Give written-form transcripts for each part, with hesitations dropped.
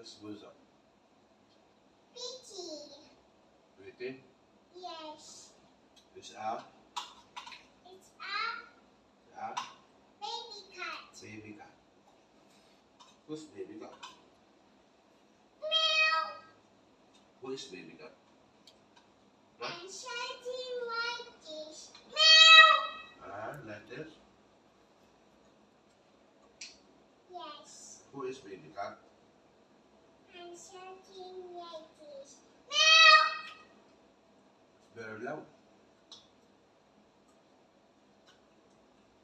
What's Buzo? Pretty. Pretty? Yes. It's a Baby cat. baby cat. Who's baby cat? Meow. Who is baby cat? And something like this. Meow. Like this? Yes. Who is baby cat? And something like this. Meow. It's very loud.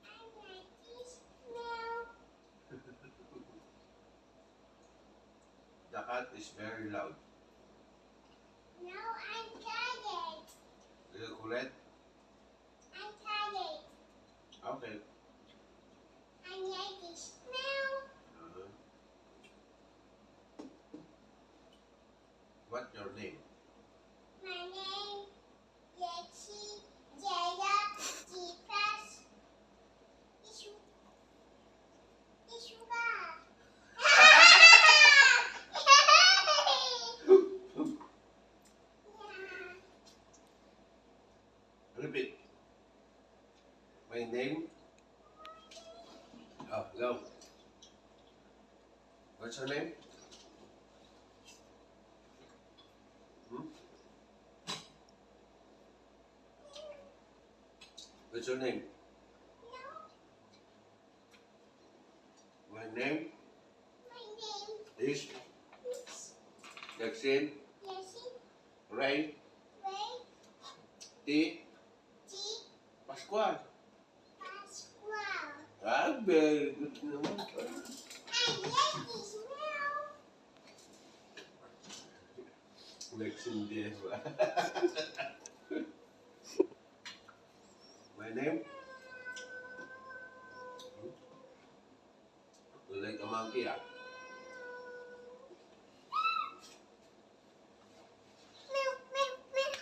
And like this. Meow. The cat is very loud. No, I'm tired. Little Colette? I'm tired. Okay. And like this. Meow. What's your name? My name Lexi Jaya Jipas Isuga. Repeat. My name? Oh, go. What's your name? What's your name? My name My name is is Jackson Jessie Ray Ray T. T. Pascual. Pascual. Very good naman. And like this. Meow. Lexin Dieva. My name? You like a monkey, ah? Meow, meow, meow.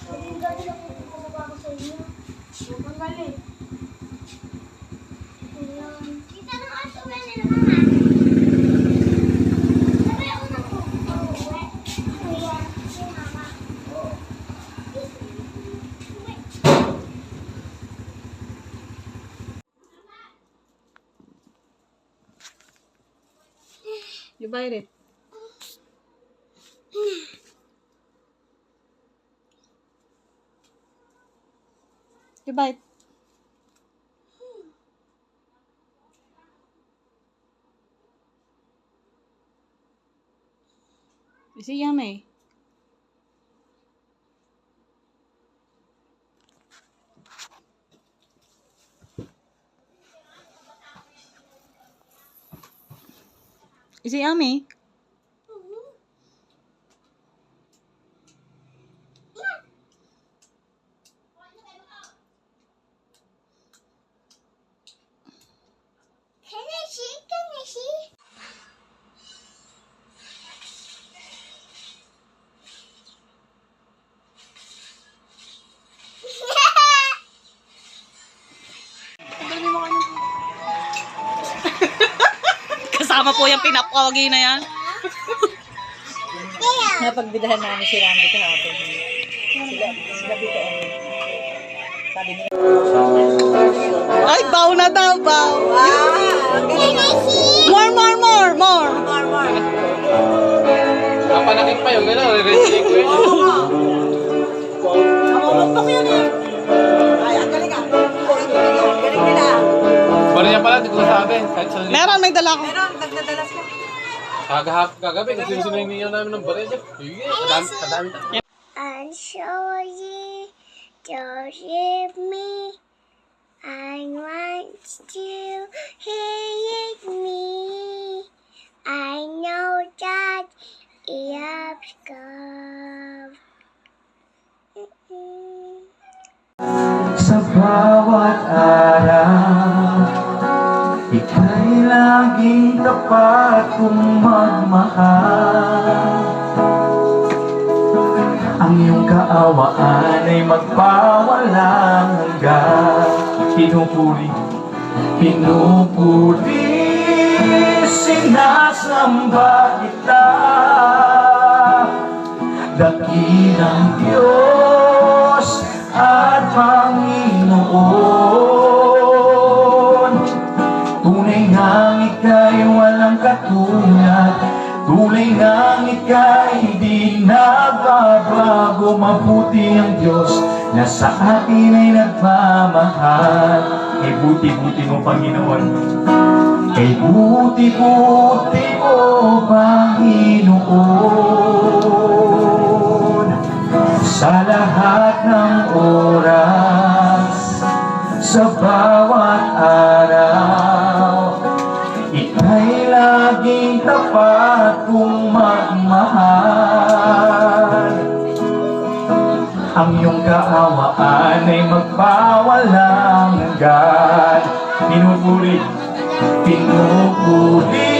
Ang galing ako bumaba ko sa inyo. Ang galing. Ayan. Kita ng aso ba nila mama? Sabi ako na po. Kuya, si mama. You bite it. You bite. Is it yummy? Is it yummy? Can I see? Can I see? Kasama po yung pinapogi na yan. Kaya. Napagbidahan namin si Randy kahapon. Sila dito. Sabi nila. Ay, baw na daw, baw. Can I see? More, more, more, more. Napanakit pa yung gano'n, re-racing ko yun. Namumuktok yan eh. Ay, ang galing ah. Galing nila. Bariya pala, di ko nasabi. Kahit sa Meron, may dala ko. kagabi, kasi siningiyan namin ng bariya dyan. Sige, kadami. I'm sorry, don't leave me. I want you hate me. I know that it's come. Sa bawat araw, ika'y laging tapat kong magmahal. Ang iyong kaawaan ay magpawalang hanggan. pinupuri, pinupuri, sinasamba kita. Dakilang Diyos at Panginoon, tunay ngang ika'y walang katulad, tunay ngang ika'y di nagbabago. Mabuti ang Diyos na sa atin ay nagmamahal. Kay buti-buti mo, Panginoon, kay buti-buti mo, Panginoon. Sa lahat ng oras, sa bawat araw, ika'y laging tapat kong magmahal. Ang iyong kaawaan ay magpawalang hanggan. Pinupuri, pinupuri,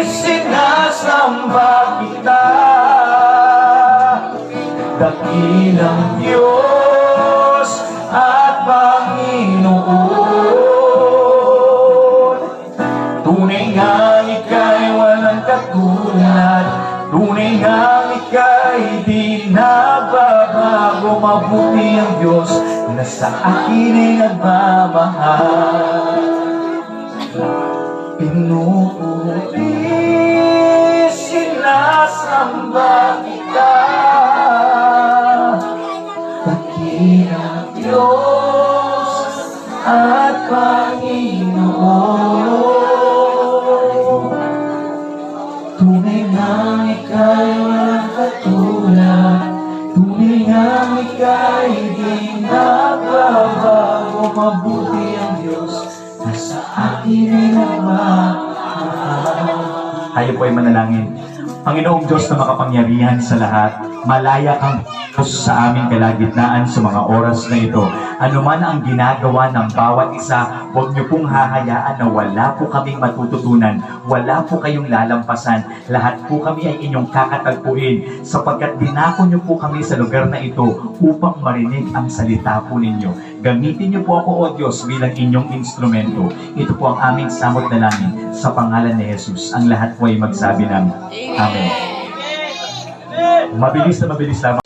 sinasamba kita. Dakilang Diyos at Panginoon, tunay nga ika'y walang katulad, tunay nga ika'y di nagbabago. Mabuti ang Diyos na sa akin ay nagmamahal. Pinupuri, sinasamba kita. Dakilang Diyos at Panginoon, tunay nga ika'y walang katulad, tunay nga ika'y di nagbabago. Mabuti ang Diyos na sa akin ay nagmamahal. Tayo po ay manalangin. Panginoong Diyos na makapangyarihan sa lahat, malaya kang Diyos sa aming kalagitnaan sa mga oras na ito. Ano man ang ginagawa ng bawat isa, huwag niyo pong hahayaan na wala po kaming matututunan, wala po kayong lalampasan. Lahat po kami ay inyong kakatagpuin, sapagkat dinako niyo po kami sa lugar na ito upang marinig ang salita po ninyo. Gamitin niyo po ako, O Diyos, bilang inyong instrumento. Ito po ang aming samot na langin sa pangalan ni Jesus. Ang lahat po ay magsabi ng Amen. Mabilis na mabilis lamang.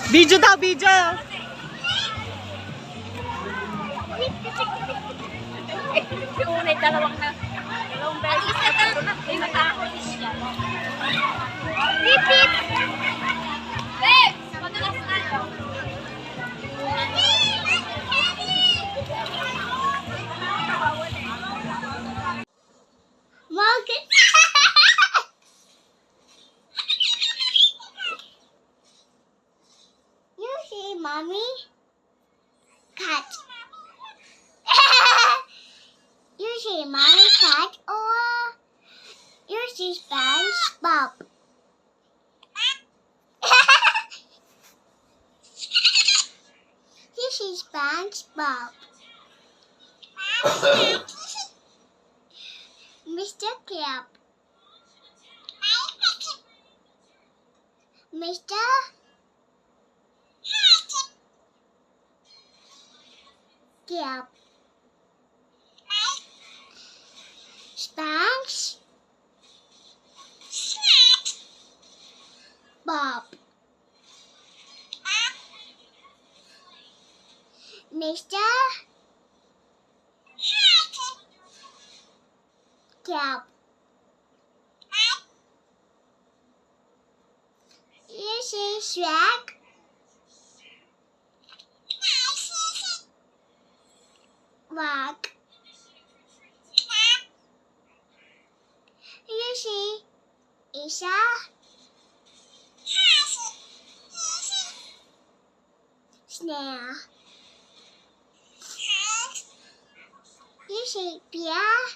Video daw, video! Yung una, dalawang beses na ito na. Ay, nakakulis siya. Pip, pip! Pip! Madalas na ito. Bakit? You see, Mommy? Cat. You see Mommy Cat or you see SpongeBob? You see SpongeBob. Mr. Crab. Mr. Crab. Sponge. Bob. Mr. Crab. You see Shrek? Rock. You see Isha? Snail. You see Pierre?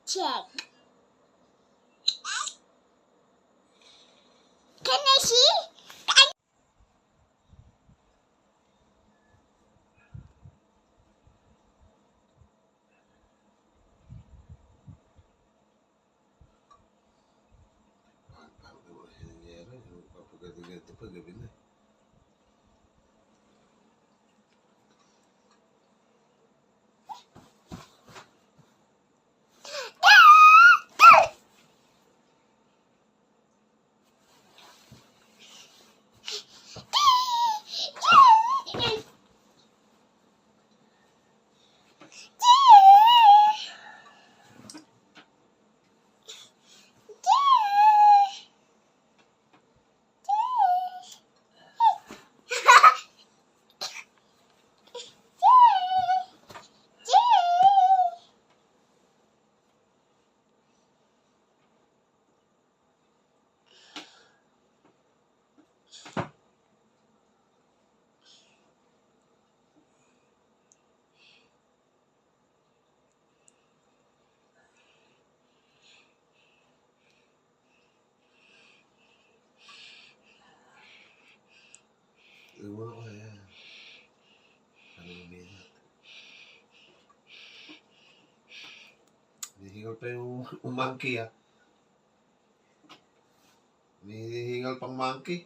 Check. Ganito pa, gabi na. Ewan ko yan. Ano yung minat? Hinihingal pa yung monkey ah. Hinihingal pang monkey.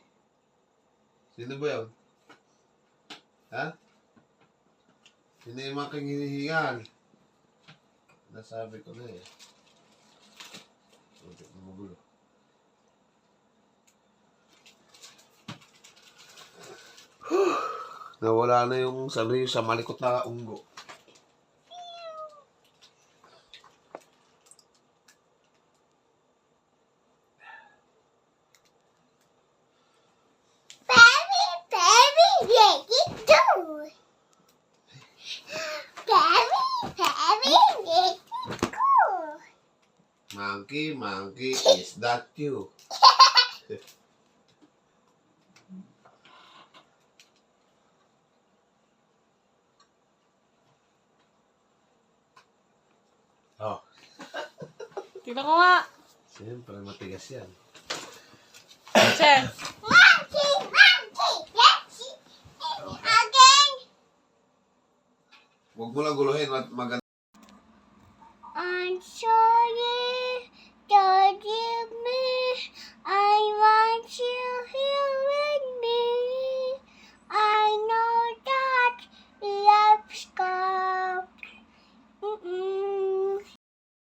Sino ba yun? Ha? Sino yung monkey hinihingal? Nasabi ko na eh. Bakit na magulo? Nawala na yung sa malikot na unggo. Monkey, is that you? Oh, Tingnan ko nga. siyempre matigas yan. Che. Huwag mo lang guluhin, maganda.